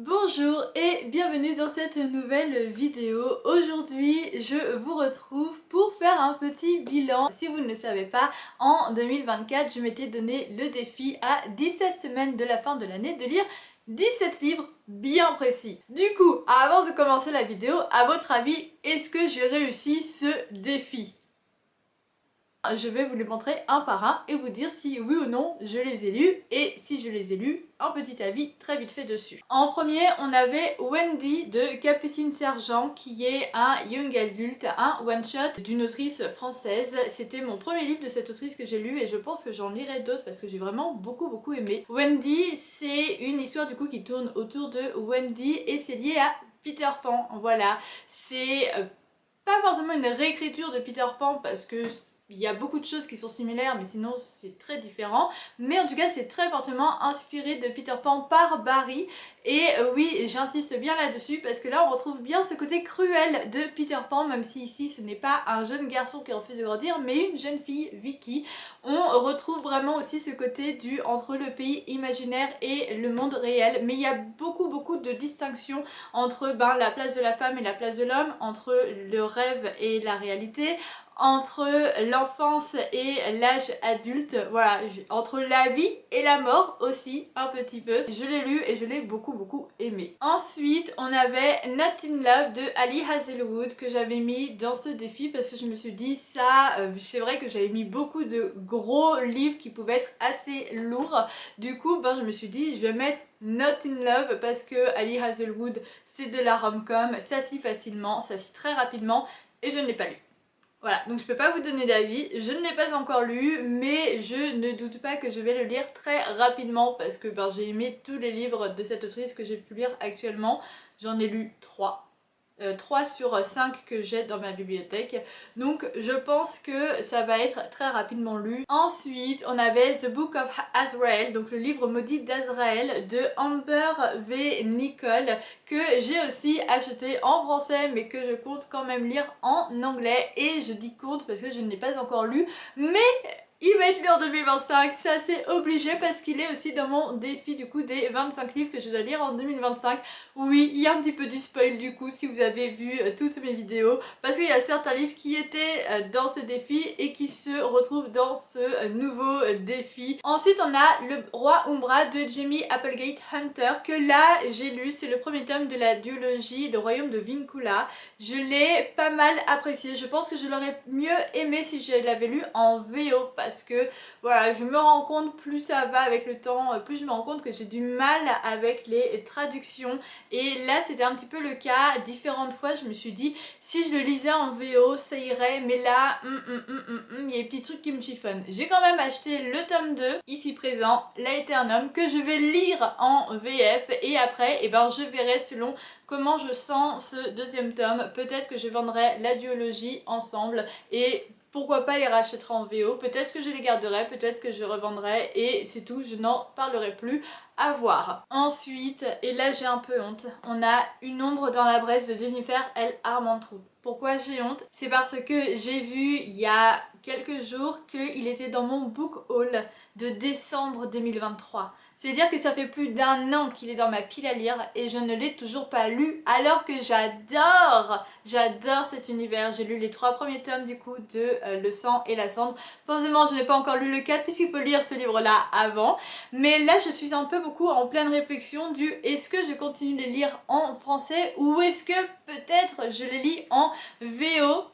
Bonjour et bienvenue dans cette nouvelle vidéo. Aujourd'hui je vous retrouve pour faire un petit bilan. Si vous ne le savez pas, en 2024 je m'étais donné le défi à 17 semaines de la fin de l'année de lire 17 livres bien précis. Du coup, avant de commencer la vidéo, à votre avis, est-ce que j'ai réussi ce défi ? Je vais vous les montrer un par un et vous dire si oui ou non je les ai lus, et si je les ai lus, un petit avis très vite fait dessus. En premier, on avait Wendy de Capucine Sergent, qui est un young adult, un one-shot d'une autrice française. C'était mon premier livre de cette autrice que j'ai lu et je pense que j'en lirai d'autres parce que j'ai vraiment beaucoup aimé. Wendy, c'est une histoire du coup qui tourne autour de Wendy et c'est lié à Peter Pan. Voilà, c'est pas forcément une réécriture de Peter Pan parce que il y a beaucoup de choses qui sont similaires mais sinon c'est très différent, mais en tout cas c'est très fortement inspiré de Peter Pan par Barry. Et oui, j'insiste bien là-dessus parce que là on retrouve bien ce côté cruel de Peter Pan, même si ici ce n'est pas un jeune garçon qui refuse de grandir mais une jeune fille, Vicky. On retrouve vraiment aussi ce côté du entre le pays imaginaire et le monde réel, mais il y a beaucoup de distinctions entre la place de la femme et la place de l'homme, entre le rêve et la réalité, entre l'enfance et l'âge adulte, voilà, entre la vie et la mort aussi, un petit peu. Je l'ai lu et je l'ai beaucoup aimé. Ensuite, on avait Not in Love de Ali Hazelwood que j'avais mis dans ce défi parce que je me suis dit ça, c'est vrai que j'avais mis beaucoup de gros livres qui pouvaient être assez lourds. Du coup, je me suis dit je vais mettre Not in Love parce que Ali Hazelwood c'est de la rom-com, ça se lit facilement, ça se lit très rapidement et je ne l'ai pas lu. Voilà, donc je peux pas vous donner d'avis, je ne l'ai pas encore lu, mais je ne doute pas que je vais le lire très rapidement parce que j'ai aimé tous les livres de cette autrice que j'ai pu lire actuellement. J'en ai lu 3. 3 sur 5 que j'ai dans ma bibliothèque, donc je pense que ça va être très rapidement lu. Ensuite on avait The Book of Azrael, donc le livre maudit d'Azrael de Amber V. Nicole, que j'ai aussi acheté en français mais que je compte quand même lire en anglais. Et je dis compte parce que je ne l'ai pas encore lu, mais il va être lu en 2025, c'est assez obligé parce qu'il est aussi dans mon défi du coup des 25 livres que je dois lire en 2025. Oui, il y a un petit peu du spoil du coup si vous avez vu toutes mes vidéos, parce qu'il y a certains livres qui étaient dans ce défi et qui se retrouvent dans ce nouveau défi. Ensuite on a Le Roi Umbra de Jamie Applegate Hunter, que là j'ai lu, c'est le premier tome de la duologie Le Royaume de Vincula. Je l'ai pas mal apprécié, je pense que je l'aurais mieux aimé si je l'avais lu en VO parce que voilà, je me rends compte, plus ça va avec le temps, plus je me rends compte que j'ai du mal avec les traductions. Et là c'était un petit peu le cas, différentes fois je me suis dit si je le lisais en VO ça irait, mais là il y a des petits trucs qui me chiffonnent. J'ai quand même acheté le tome 2 ici présent, L'Aeternum, que je vais lire en VF et après je verrai selon comment je sens ce deuxième tome. Peut-être que je vendrai la duologie ensemble et pourquoi pas les rachèterai en VO, peut-être que je les garderai, peut-être que je revendrai et c'est tout, je n'en parlerai plus, à voir. Ensuite, et là j'ai un peu honte, on a Une ombre dans la Bresse de Jennifer L. Armentrout. Pourquoi j'ai honte? C'est parce que j'ai vu il y a quelques jours qu'il était dans mon book haul de décembre 2023. C'est-à-dire que ça fait plus d'1 an qu'il est dans ma pile à lire et je ne l'ai toujours pas lu, alors que j'adore cet univers. J'ai lu les 3 premiers tomes du coup de Le sang et la cendre. Forcément je n'ai pas encore lu le 4 puisqu'il faut lire ce livre là avant. Mais là je suis un peu en pleine réflexion du est-ce que je continue de les lire en français ou est-ce que peut-être je les lis en VO.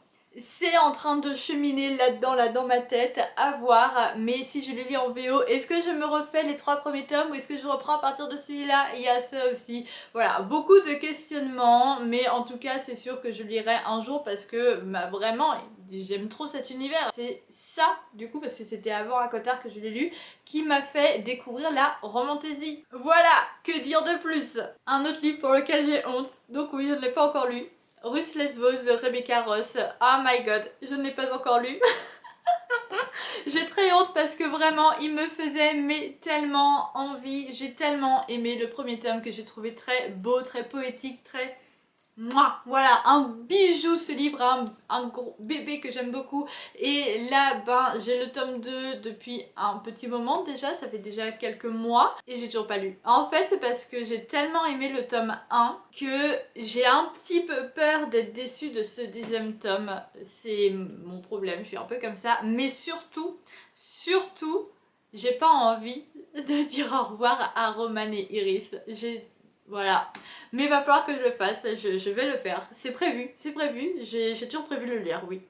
C'est en train de cheminer là-dedans, là dans ma tête, à voir. Mais si je les lis en VO, est-ce que je me refais les 3 premiers tomes ou est-ce que je reprends à partir de celui-là? Il y a ça aussi. Voilà, beaucoup de questionnements, mais en tout cas c'est sûr que je lirai un jour parce que vraiment j'aime trop cet univers. C'est ça du coup, parce que c'était avant à Cotard que je l'ai lu, qui m'a fait découvrir la romantésie. Voilà, que dire de plus? Un autre livre pour lequel j'ai honte, donc oui je ne l'ai pas encore lu, Ruth Lesvos de Rebecca Ross. Oh my god, je ne l'ai pas encore lu. J'ai très honte parce que vraiment il me faisait tellement envie. J'ai tellement aimé le premier tome que j'ai trouvé très beau, très poétique, très Mouah, voilà, un bijou ce livre, un gros bébé que j'aime beaucoup. Et là, ben, j'ai le tome 2 depuis un petit moment déjà, ça fait déjà quelques mois et j'ai toujours pas lu. En fait, c'est parce que j'ai tellement aimé le tome 1 que j'ai un petit peu peur d'être déçue de ce 10e tome. C'est mon problème, je suis un peu comme ça. Mais surtout, j'ai pas envie de dire au revoir à Roman et Iris. Voilà. Mais il va falloir que je le fasse, je vais le faire. C'est prévu, j'ai toujours prévu de le lire, oui.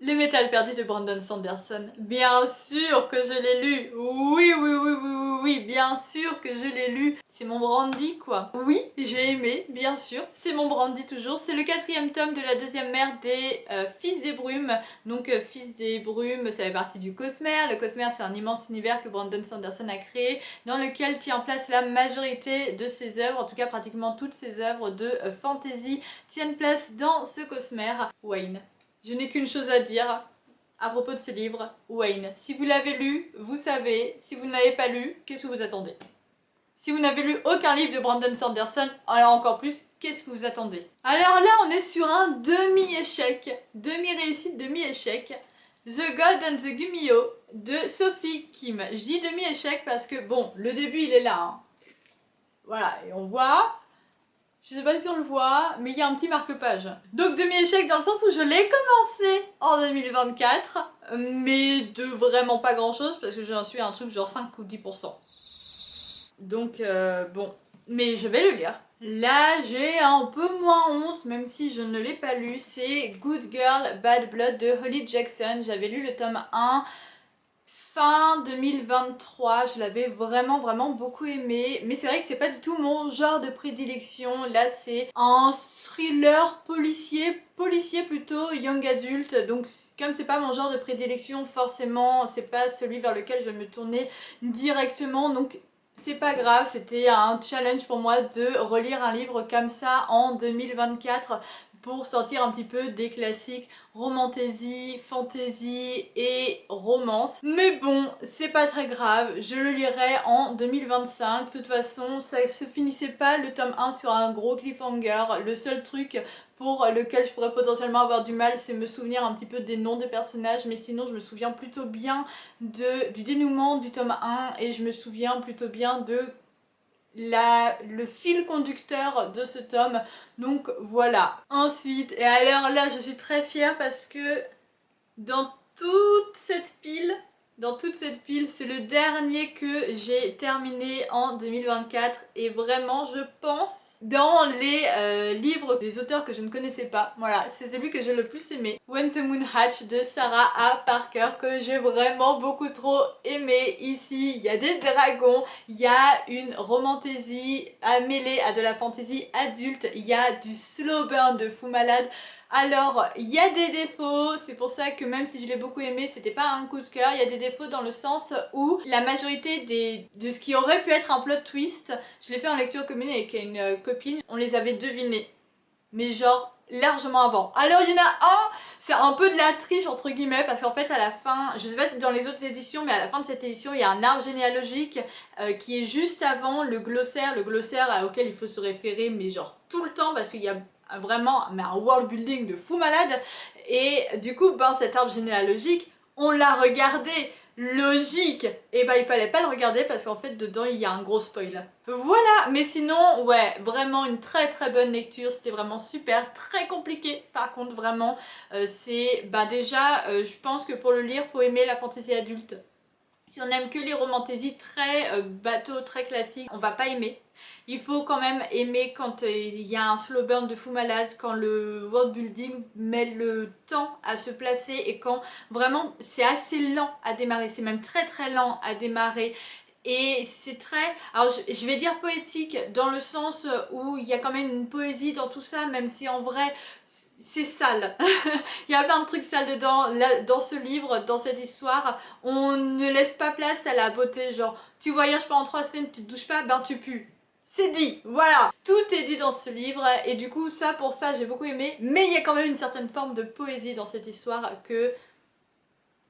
Le métal perdu de Brandon Sanderson. Bien sûr que je l'ai lu. Oui, bien sûr que je l'ai lu. C'est mon brandy, quoi. Oui, j'ai aimé, bien sûr. C'est mon brandy toujours. C'est le 4e tome de la 2e mère des Fils des Brumes. Donc, Fils des Brumes, ça fait partie du Cosmere. Le Cosmere, c'est un immense univers que Brandon Sanderson a créé, dans lequel tient en place la majorité de ses œuvres. En tout cas, pratiquement toutes ses œuvres de fantasy tiennent place dans ce Cosmere. Wayne. Je n'ai qu'une chose à dire à propos de ce livre, Wayne. Si vous l'avez lu, vous savez. Si vous ne l'avez pas lu, qu'est-ce que vous attendez? Si vous n'avez lu aucun livre de Brandon Sanderson, alors encore plus, qu'est-ce que vous attendez? Alors là, on est sur un demi-échec, demi-réussite, demi-échec. The God and the Gumio de Sophie Kim. Je dis demi-échec parce que, bon, le début, il est là. Hein. Voilà, et on voit... Je sais pas si on le voit, mais il y a un petit marque-page. Donc demi-échec dans le sens où je l'ai commencé en 2024, mais de vraiment pas grand-chose, parce que j'en suis à un truc genre 5 ou 10%. Donc bon, mais je vais le lire. Là, j'ai un peu moins honte, même si je ne l'ai pas lu, c'est Good Girl, Bad Blood de Holly Jackson. J'avais lu le tome 1 fin 2023, je l'avais vraiment beaucoup aimé, mais c'est vrai que c'est pas du tout mon genre de prédilection. Là c'est un thriller policier plutôt, young adulte, donc comme c'est pas mon genre de prédilection, forcément c'est pas celui vers lequel je vais me tourner directement, donc c'est pas grave, c'était un challenge pour moi de relire un livre comme ça en 2024 pour sortir un petit peu des classiques romantasy, fantasy et romance. Mais bon, c'est pas très grave, je le lirai en 2025. De toute façon, ça se finissait pas le tome 1 sur un gros cliffhanger. Le seul truc pour lequel je pourrais potentiellement avoir du mal, c'est me souvenir un petit peu des noms des personnages, mais sinon je me souviens plutôt bien du dénouement du tome 1 et je me souviens plutôt bien de le fil conducteur de ce tome, donc voilà. Ensuite, et alors là je suis très fière parce que dans toute cette pile, c'est le dernier que j'ai terminé en 2024 et vraiment je pense dans les livres des auteurs que je ne connaissais pas, voilà, c'est celui que j'ai le plus aimé. When the Moon Hatch de Sarah A. Parker, que j'ai vraiment beaucoup trop aimé. Ici il y a des dragons, il y a une romantasy mêlée à de la fantasy adulte, il y a du slow burn de fou malade. Alors, il y a des défauts, c'est pour ça que même si je l'ai beaucoup aimé, c'était pas un coup de cœur. Il y a des défauts dans le sens où la majorité de ce qui aurait pu être un plot twist, je l'ai fait en lecture commune avec une copine, on les avait devinés. Mais genre largement avant. Alors il y en a un, c'est un peu de la triche entre guillemets, parce qu'en fait à la fin, je sais pas si dans les autres éditions, mais à la fin de cette édition il y a un arbre généalogique qui est juste avant le glossaire auquel il faut se référer, mais genre tout le temps, parce qu'il y a vraiment un world building de fou malade. Et du coup ben cet arbre généalogique on l'a regardé, logique, et ben il fallait pas le regarder parce qu'en fait dedans il y a un gros spoil. Voilà, mais sinon ouais, vraiment une très bonne lecture, c'était vraiment super, très compliqué par contre vraiment, c'est bah déjà je pense que pour le lire faut aimer la fantaisie adulte. Si on aime que les romantaisies très bateau, très classiques, on va pas aimer. Il faut quand même aimer quand il y a un slow burn de fou malade, quand le world building met le temps à se placer et quand vraiment c'est assez lent à démarrer, c'est même très lent à démarrer. Et c'est très, alors je vais dire poétique dans le sens où il y a quand même une poésie dans tout ça, même si en vrai c'est sale. Il y a plein de trucs sales dedans, là, dans ce livre, dans cette histoire. On ne laisse pas place à la beauté, genre tu voyages pendant 3 semaines, tu te douches pas, ben tu pues. C'est dit, voilà. Tout est dit dans ce livre et du coup ça pour ça j'ai beaucoup aimé, mais il y a quand même une certaine forme de poésie dans cette histoire que...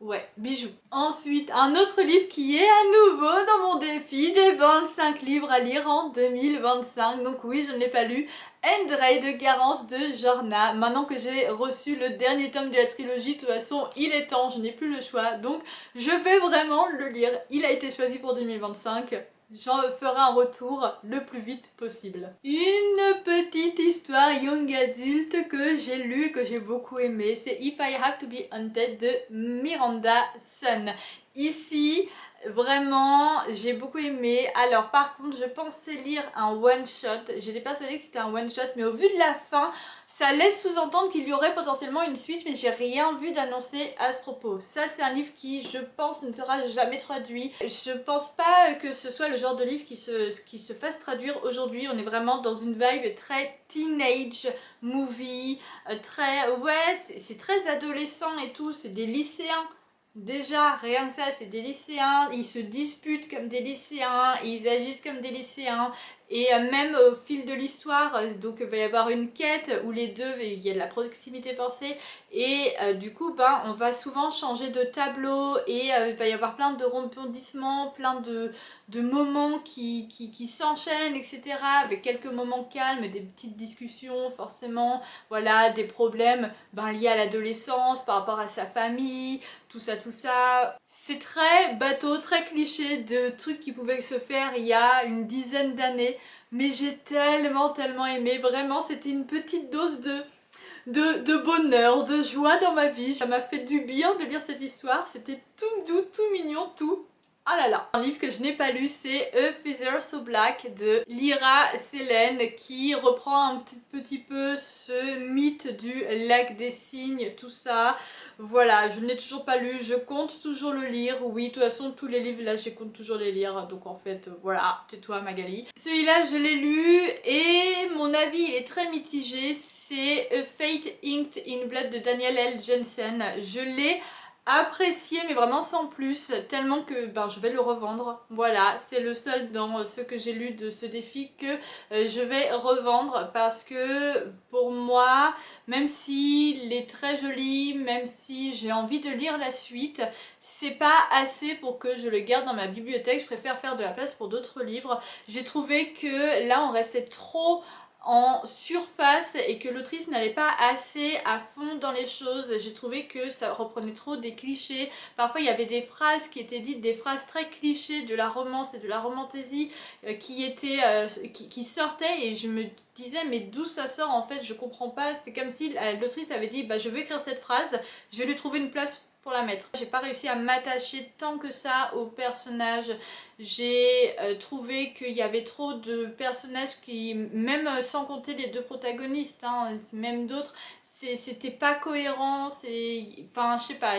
Ouais, bijou. Ensuite, un autre livre qui est à nouveau dans mon défi des 25 livres à lire en 2025. Donc oui, je ne l'ai pas lu. Andrei de Garance de Jorna. Maintenant que j'ai reçu le dernier tome de la trilogie, de toute façon, il est temps, je n'ai plus le choix. Donc je vais vraiment le lire. Il a été choisi pour 2025. J'en ferai un retour le plus vite possible. Une petite histoire young adulte que j'ai lue et que j'ai beaucoup aimé, c'est If I Have to Be Haunted de Miranda Sun. Ici, vraiment, j'ai beaucoup aimé. Alors par contre, je pensais lire un one-shot. J'étais persuadée que c'était un one-shot, mais au vu de la fin, ça laisse sous-entendre qu'il y aurait potentiellement une suite, mais j'ai rien vu d'annoncé à ce propos. Ça, c'est un livre qui, je pense, ne sera jamais traduit. Je pense pas que ce soit le genre de livre qui se fasse traduire aujourd'hui. On est vraiment dans une vibe très teenage movie, très... Ouais, c'est très adolescent et tout, c'est des lycéens. Déjà, rien que ça, c'est des lycéens, ils se disputent comme des lycéens, ils agissent comme des lycéens, et même au fil de l'histoire, donc il va y avoir une quête où les deux, il y a de la proximité forcée, et du coup, ben, on va souvent changer de tableau, et il va y avoir plein de rebondissements, plein de moments qui s'enchaînent, etc., avec quelques moments calmes, des petites discussions, forcément, voilà, des problèmes ben, liés à l'adolescence, par rapport à sa famille, tout ça, tout ça. C'est très bateau, très cliché de trucs qui pouvaient se faire il y a une dizaine d'années. Mais j'ai tellement aimé. Vraiment, c'était une petite dose de bonheur, de joie dans ma vie. Ça m'a fait du bien de lire cette histoire. C'était tout doux, tout mignon, tout. Ah là là. Un livre que je n'ai pas lu, c'est A Feather So Black de Lyra Selen, qui reprend un petit peu ce mythe du lac des cygnes, tout ça. Voilà, je ne l'ai toujours pas lu, je compte toujours le lire. Oui, de toute façon, tous les livres là, je compte toujours les lire. Donc en fait, voilà, tais-toi Magali. Celui-là, je l'ai lu et mon avis, il est très mitigé. C'est A Fate Inked in Blood de Daniel L. Jensen. Je l'ai apprécié mais vraiment sans plus, tellement que ben, je vais le revendre. Voilà, c'est le seul dans ce que j'ai lu de ce défi que je vais revendre, parce que pour moi, même s'il est très joli, même si j'ai envie de lire la suite, c'est pas assez pour que je le garde dans ma bibliothèque. Je préfère faire de la place pour d'autres livres. J'ai trouvé que là on restait trop en surface et que l'autrice n'allait pas assez à fond dans les choses. J'ai trouvé que ça reprenait trop des clichés. Parfois il y avait des phrases qui étaient dites, des phrases très clichés de la romance et de la romantaisie qui sortaient, et je me disais mais d'où ça sort en fait, je comprends pas. C'est comme si l'autrice avait dit bah je vais écrire cette phrase, je vais lui trouver une place pour la mettre. J'ai pas réussi à m'attacher tant que ça au personnage. J'ai trouvé qu'il y avait trop de personnages qui, même sans compter les deux protagonistes, hein, même d'autres, c'était pas cohérent, enfin je sais pas,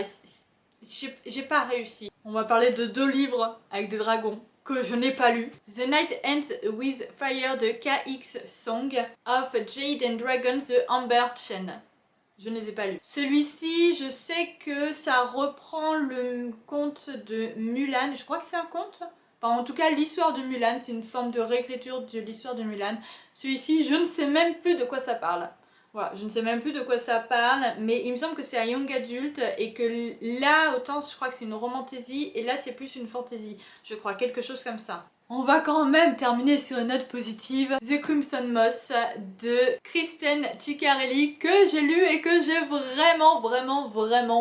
j'ai pas réussi. On va parler de deux livres avec des dragons que je n'ai pas lu. The Night Ends with Fire de KX Song of Jade and Dragons de Amber Chen. Je ne les ai pas lus. Celui-ci, je sais que ça reprend le conte de Mulan. Je crois que c'est un conte. Enfin, en tout cas, l'histoire de Mulan, c'est une forme de réécriture de l'histoire de Mulan. Celui-ci, je ne sais même plus de quoi ça parle. Voilà, je ne sais même plus de quoi ça parle, mais il me semble que c'est un young adulte et que là, autant je crois que c'est une romantaisie et là c'est plus une fantaisie. Je crois, quelque chose comme ça. On va quand même terminer sur une note positive. The Crimson Moss de Kristen Ciccarelli, que j'ai lu et que j'ai vraiment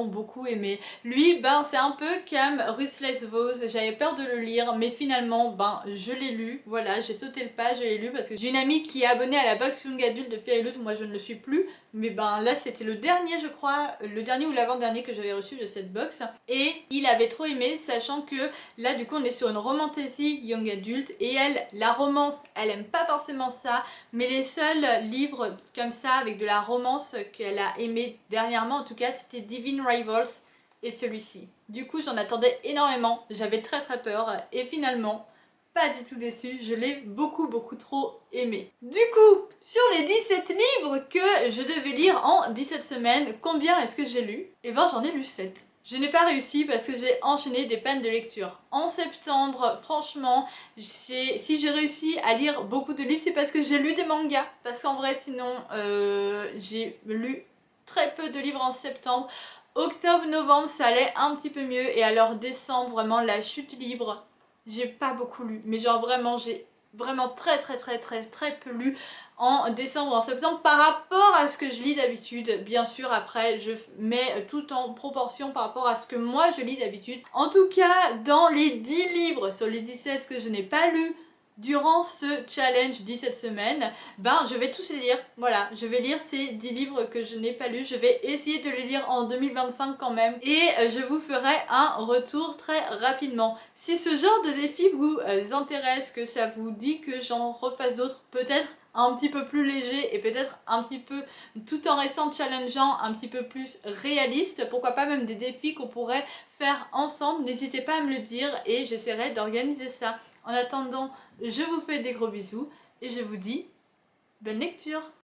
beaucoup aimé. Lui, ben c'est un peu comme Ruthless Vows, j'avais peur de le lire, mais finalement, ben je l'ai lu. Voilà, j'ai sauté le pas, je l'ai lu parce que j'ai une amie qui est abonnée à la box Young Adult de Fairyloot, moi je ne le suis plus. Mais ben là c'était le dernier je crois, le dernier ou l'avant-dernier que j'avais reçu de cette box. Et il avait trop aimé, sachant que là du coup on est sur une romantaisie young adulte. Et elle, la romance, elle aime pas forcément ça. Mais les seuls livres comme ça avec de la romance qu'elle a aimé dernièrement en tout cas, c'était Divine Rivals et celui-ci. Du coup j'en attendais énormément, j'avais très peur. Et finalement, pas du tout déçue, je l'ai beaucoup trop aimé. Du coup, sur les 17 livres que je devais lire en 17 semaines, combien est-ce que j'ai lu? Eh ben j'en ai lu 7. Je n'ai pas réussi parce que j'ai enchaîné des pannes de lecture. En septembre, franchement, si j'ai réussi à lire beaucoup de livres, c'est parce que j'ai lu des mangas. Parce qu'en vrai, sinon, j'ai lu très peu de livres en septembre. Octobre, novembre, ça allait un petit peu mieux. Et alors décembre, vraiment la chute libre. J'ai pas beaucoup lu. Mais genre vraiment, j'ai vraiment très peu lu en décembre ou en septembre par rapport à ce que je lis d'habitude. Bien sûr, après, je mets tout en proportion par rapport à ce que moi je lis d'habitude. En tout cas, dans les 10 livres sur les 17 que je n'ai pas lus durant ce challenge 17 semaines, ben je vais tous les lire. Voilà, je vais lire ces 10 livres que je n'ai pas lus. Je vais essayer de les lire en 2025 quand même. Et je vous ferai un retour très rapidement. Si ce genre de défi vous intéresse, que ça vous dit que j'en refasse d'autres, peut-être un petit peu plus léger et peut-être un petit peu, tout en restant challengeant, un petit peu plus réaliste, pourquoi pas même des défis qu'on pourrait faire ensemble, n'hésitez pas à me le dire et j'essaierai d'organiser ça. En attendant, je vous fais des gros bisous et je vous dis bonne lecture!